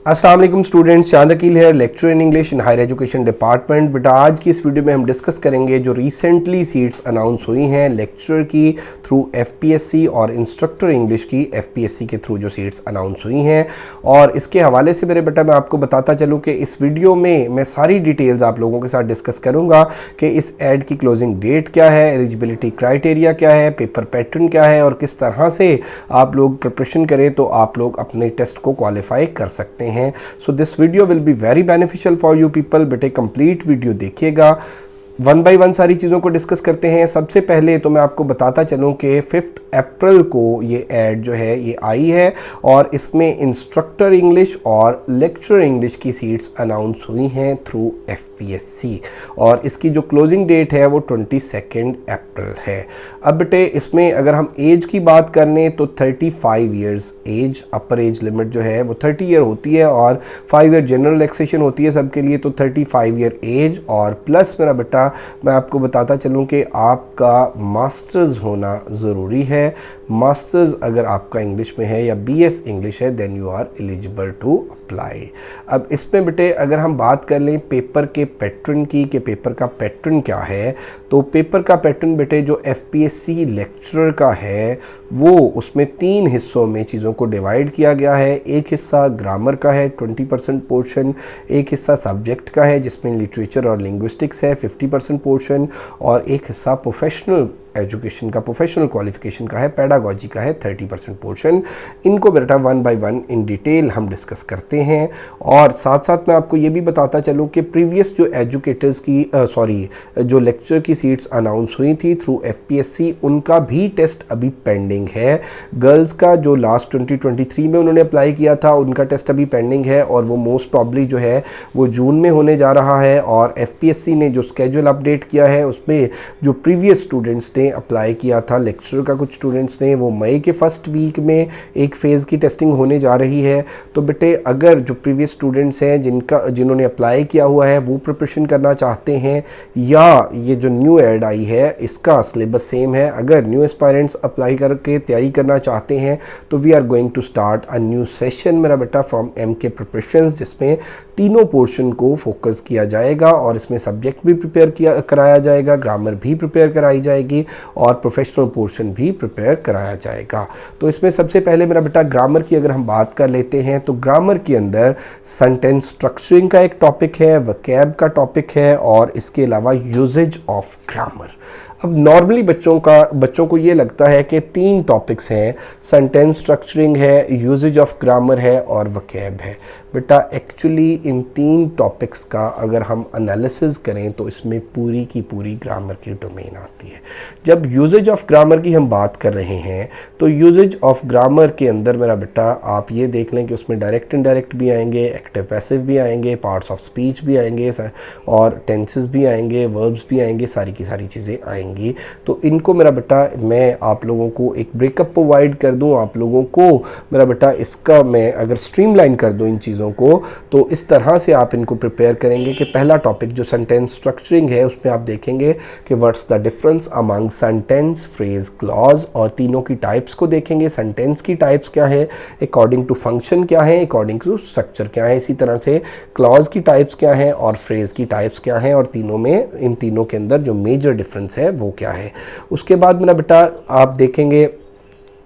अस्सलाम वालेकुम स्टूडेंट्स, चांद अकील है, lecture in English in higher education department. बेटा आज की इस वीडियो में हम डिस्कस करेंगे जो रिसेंटली सीट्स अनाउंस हुई हैं लेक्चर की थ्रू एफपीएससी और इंस्ट्रक्टर इंग्लिश की एफपीएससी के थ्रू जो सीट्स अनाउंस हुई हैं। और इसके हवाले से मेरे बेटा मैं आपको बताता चलूँ कि इस वीडियो में मैं सारी डिटेल्स आप लोगों के साथ डिस्कस करूँगा कि इस एड की क्लोजिंग डेट क्या है, एलिजिबिलिटी क्राइटेरिया क्या है, पेपर पैटर्न क्या है और किस तरह से आप लोग प्रिपरेशन करें तो आप लोग अपने टेस्ट को क्वालिफाई कर सकते हैं। So this video will be very beneficial for you people. बेटे कंप्लीट वीडियो देखिएगा, वन बाय वन सारी चीज़ों को डिस्कस करते हैं। सबसे पहले तो मैं आपको बताता चलूं कि 5 अप्रैल को ये ऐड जो है ये आई है और इसमें इंस्ट्रक्टर इंग्लिश और लेक्चर इंग्लिश की सीट्स अनाउंस हुई हैं थ्रू एफपीएससी और इसकी जो क्लोजिंग डेट है वो 22 अप्रैल है। अब बेटे इसमें अगर हम एज की बात कर लें तो 35 years age, upper age limit जो है वो 30 ईयर होती है और 5 ईयर जनरल रिलैक्सेशन होती है सबके लिए, तो 35 ईयर एज और प्लस मेरा बेटा मैं आपको बताता चलूं कि आपका मास्टर्स होना ज़रूरी है। मास्टर्स अगर आपका इंग्लिश में है या बीएस इंग्लिश है then you are eligible to apply. अब इसमें बेटे अगर हम बात कर लें पेपर के पैटर्न की कि पेपर का पैटर्न क्या है, तो पेपर का पैटर्न बेटे जो एफपीएससी लेक्चरर का है वो उसमें 3 हिस्सों में चीज़ों को डिवाइड किया गया है। एक हिस्सा ग्रामर का है 20% पोर्शन, एक हिस्सा सब्जेक्ट का है जिसमें लिटरेचर और लिंग्विस्टिक्स है 50% पोर्शन और एक हिस्सा प्रोफेशनल एजुकेशन का, प्रोफेशनल क्वालिफिकेशन का है, पेडागोजी का है 30% पोर्शन। इनको बेटा one by one in detail हम डिस्कस करते हैं और साथ साथ मैं आपको ये भी बताता चलूँ कि प्रीवियस जो एजुकेटर्स की जो लेक्चर की सीट्स अनाउंस हुई थी थ्रू एफपीएससी उनका भी टेस्ट अभी पेंडिंग है। गर्ल्स का जो लास्ट 2023 में उन्होंने अप्लाई किया था उनका टेस्ट अभी पेंडिंग है और वो मोस्ट प्रॉब्ली जो है वो जून में होने जा रहा है। और एफपीएससी ने जो स्केड्यूल अपडेट किया है उसमें जो प्रीवियस स्टूडेंट्स ने अप्लाई किया था लेक्चर का, कुछ स्टूडेंट्स ने, वो मई के फर्स्ट वीक में एक फ़ेज़ की टेस्टिंग होने जा रही है। तो बेटे अगर जो प्रीवियस स्टूडेंट्स हैं जिन्होंने अप्लाई किया हुआ है वो प्रिपरेशन करना चाहते हैं या ये जो न्यू ऐड आई है इसका सिलेबस सेम है, अगर न्यू एस्पायरेंट्स अप्लाई करके तैयारी करना चाहते हैं तो we are going to start a new session मेरा बेटा फ्रॉम एमके प्रिपरेशंस, जिसमें तीनों पोर्शन को फोकस किया जाएगा और इसमें सब्जेक्ट भी कराया जाएगा, ग्रामर भी प्रिपेयर कराई जाएगी और प्रोफेशनल पोर्शन भी प्रिपेयर कराया जाएगा। तो इसमें सबसे पहले मेरा बेटा ग्रामर की अगर हम बात कर लेते हैं तो ग्रामर के अंदर सेंटेंस स्ट्रक्चरिंग का एक टॉपिक है, वोकैब का टॉपिक है और इसके अलावा यूजेज ऑफ ग्रामर। अब नॉर्मली बच्चों को ये लगता है कि 3 टॉपिक्स हैं, सेंटेंस स्ट्रक्चरिंग है, यूजेज ऑफ ग्रामर है और वोकैब है। बेटा एक्चुअली इन 3 टॉपिक्स का अगर हम एनालिसिस करें तो इसमें पूरी की पूरी ग्रामर की डोमेन आती है। जब यूजेज ऑफ ग्रामर की हम बात कर रहे हैं तो यूजेज ऑफ ग्रामर के अंदर मेरा बेटा आप ये देख लें कि उसमें डायरेक्ट इनडायरेक्ट भी आएंगे, एक्टिव पैसिव भी आएंगे, पार्ट्स ऑफ स्पीच भी आएंगे और टेंसेस भी आएंगे, वर्ब्स भी आएंगे, सारी की सारी चीज़ें आएंगी। तो इनको मेरा बेटा मैं आप लोगों को एक ब्रेकअप प्रोवाइड कर दूं, आप लोगों को मेरा बेटा इसका मैं अगर स्ट्रीमलाइन कर दूं इन चीज़ों को तो इस तरह से आप इनको प्रिपेयर करेंगे कि पहला टॉपिक जो सेंटेंस स्ट्रक्चरिंग है उसमें आप देखेंगे कि what's the difference among sentence, phrase, clause और तीनों की टाइप्स को देखेंगे। सेंटेंस की टाइप्स क्या है, अकॉर्डिंग टू फंक्शन क्या है, अकॉर्डिंग टू स्ट्रक्चर क्या है, इसी तरह से क्लॉज की टाइप्स क्या है और फ्रेज की टाइप्स क्या है और तीनों में इन तीनों के अंदर जो मेजर डिफरेंस है वो क्या है। उसके बाद मेरा बेटा आप देखेंगे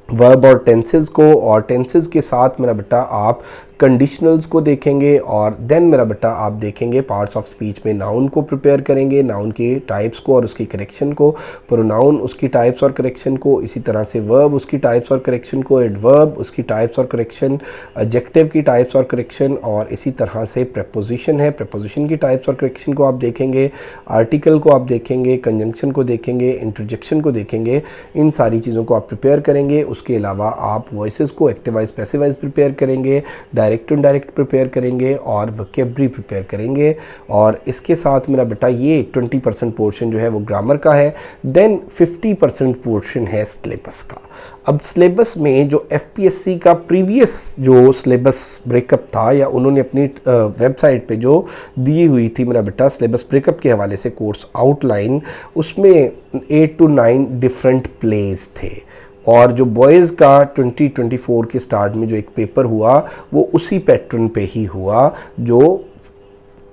वर्ब और टेंसेस को और टेंसेस के साथ मेरा बेटा आप कंडीशनल्स को देखेंगे और देन मेरा बेटा आप देखेंगे पार्ट्स ऑफ स्पीच में नाउन को प्रिपेयर करेंगे, नाउन की टाइप्स को और उसकी करेक्शन को, प्रोनाउन उसकी टाइप्स और करेक्शन को, इसी तरह से वर्ब उसकी टाइप्स और करेक्शन को, एडवर्ब उसकी टाइप्स और करेक्शन, एडजेक्टिव की टाइप्स और करेक्शन और इसी तरह से प्रेपोजिशन है, प्रेपोजिशन की टाइप्स और करेक्शन को आप देखेंगे, आर्टिकल को आप देखेंगे, कंजंक्शन को देखेंगे, इंटरजेक्शन को देखेंगे, इन सारी चीज़ों को आप प्रिपेयर करेंगे। उसके अलावा आप वॉइसेस को active voice passive wise prepare करेंगे, डायरेक्ट इनडायरेक्ट प्रिपेयर करेंगे और वोकैबुलरी प्रिपेयर करेंगे। और इसके साथ मेरा बेटा ये 20% पोर्शन जो है वो ग्रामर का है, देन 50% पोर्शन है सिलेबस का। अब सिलेबस में जो एफपीएससी का प्रीवियस जो सिलेबस ब्रेकअप था या उन्होंने अपनी वेबसाइट पे जो दी हुई थी मेरा बेटा सिलेबस ब्रेकअप के हवाले से कोर्स आउटलाइन, उसमें 8 to 9 डिफरेंट प्लेस थे। और जो बॉयज़ का 2024 के स्टार्ट में जो एक पेपर हुआ वो उसी पैटर्न पे ही हुआ जो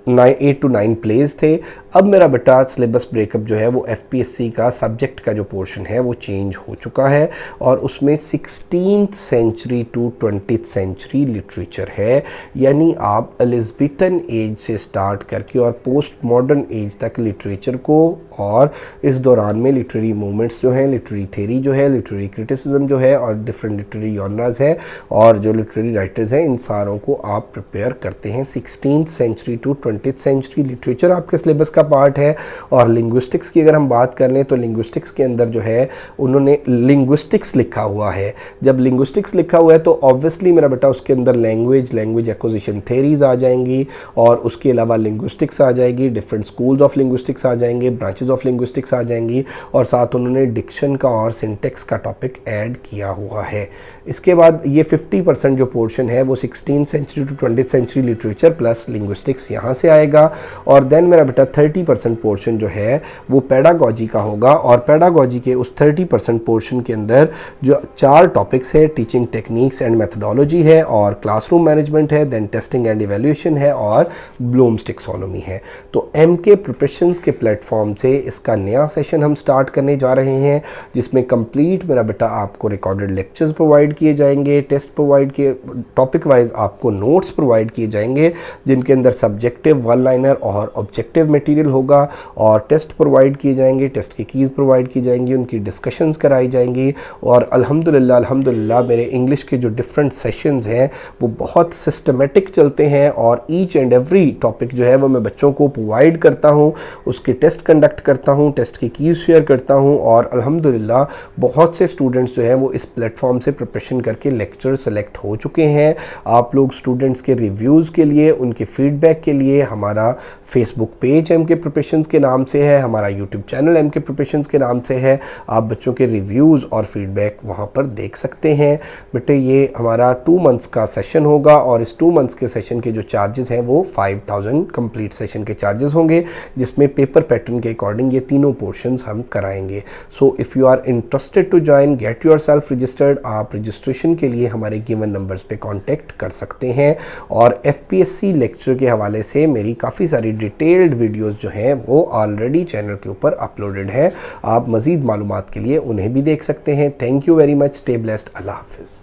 8 to 9 प्लेज थे। अब मेरा बेटा सिलेबस ब्रेकअप जो है वो एफपीएससी का सब्जेक्ट का जो पोर्शन है वो चेंज हो चुका है और उसमें 16th century to 20th century literature है, यानी आप एलिज़ाबेथन एज से स्टार्ट करके और पोस्ट मॉडर्न एज तक लिटरेचर को, और इस दौरान में लिटरेरी मूवमेंट्स जो हैं, लिटरेरी थेरी जो है, लिटरेरी क्रिटिसिज्म जो है और डिफरेंट लिटरेरी जॉनरास है और जो लिटरेरी राइटर्स हैं, इन सारों को आप प्रिपेयर करते हैं। 16th century to 20th century literature आपके सिलेबस का पार्ट है। और लिंग्विस्टिक्स की अगर हम बात कर लें तो लिंग्विस्टिक्स के अंदर जो है उन्होंने लिंग्विस्टिक्स लिखा हुआ है। जब लिंग्विस्टिक्स लिखा हुआ है तो ऑब्वियसली मेरा बेटा उसके अंदर लैंग्वेज एक्विजिशन थेरीज आ जाएंगी और उसके अलावा लिंग्विस्टिक्स आ जाएगी, डिफरेंट स्कूल्स ऑफ लिंग्विस्टिक्स आ जाएंगे, ब्रांचेस ऑफ लिंग्विस्टिक्स आ जाएंगी और साथ उन्होंने डिक्शन का और सिंटेक्स का टॉपिक ऐड किया हुआ है। इसके बाद ये 50% जो पोर्शन है वो 16th century to 20th century literature plus linguistics यहाँ से आएगा। और देन मेरा बेटा 30% पोर्शन जो है वो पेडागॉजी का होगा और पेडागॉजी के उस 30% पोर्शन के अंदर जो 4 टॉपिक्स है, टीचिंग टेक्निक्स एंड मेथोडोलॉजी है और क्लासरूम मैनेजमेंट है, देन टेस्टिंग एंड इवैल्यूएशन है और ब्लूम्स टैक्सोनॉमी है। तो एमके प्रिपरेशंस के प्लेटफॉर्म से इसका नया सेशन हम स्टार्ट करने जा रहे हैं जिसमें कंप्लीट मेरा बेटा आपको रिकॉर्डेड लेक्चर्स प्रोवाइड किए जाएंगे, टेस्ट प्रोवाइड किए, टॉपिक वाइज आपको नोट्स प्रोवाइड किए जाएंगे जिनके अंदर सब्जेक्टिव, वन लाइनर और ऑब्जेक्टिव मटेरियल होगा और टेस्ट प्रोवाइड किए जाएंगे, टेस्ट की कीज़ प्रोवाइड की जाएंगी, उनकी डिस्कशंस कराई जाएंगी। और अल्हम्दुलिल्लाह मेरे इंग्लिश के जो डिफरेंट सेशंस हैं वो बहुत सिस्टमेटिक चलते हैं और ईच एंड एवरी टॉपिक जो है वो मैं बच्चों को प्रोवाइड करता हूँ, उसके टेस्ट कंडक्ट करता हूँ, टेस्ट की कीज़ शेयर करता हूँ और अल्हम्दुलिल्लाह बहुत से स्टूडेंट्स जो हैं वो इस प्लेटफॉर्म से प्रिपरेशन करके लेक्चर सेलेक्ट हो चुके हैं। आप लोग स्टूडेंट्स के रिव्यूज़ के लिए, उनके फीडबैक के लिए हमारा फेसबुक पेज एमके प्रिपरेशंस के नाम से है, हमारा यूट्यूब चैनल एमके प्रिपरेशंस के नाम से है। आप बच्चों के रिव्यूज़ और फीडबैक वहाँ पर देख सकते हैं। बेटे ये हमारा 2 मंथ्स का सेशन होगा और इस 2 मंथ्स के सेशन के जो चार्जेस हैं वो 5000 कंप्लीट सेशन के चार्जेस होंगे जिसमें पेपर पैटर्न के अकॉर्डिंग ये तीनों पोर्शंस हम कराएंगे। So if you are interested to join, get yourself registered, आप रजिस्ट्रेशन के लिए हमारे गिवन नंबर्स पे कांटेक्ट कर सकते हैं। और एफपीएससी लेक्चर के हवाले से मेरी काफ़ी सारी डिटेल्ड वीडियोस जो हैं वो ऑलरेडी चैनल के ऊपर अपलोडेड है, आप मज़ीद मालूमात के लिए उन्हें भी देख सकते हैं। Thank you very much, stay blessed, अल्लाह हाफिज़।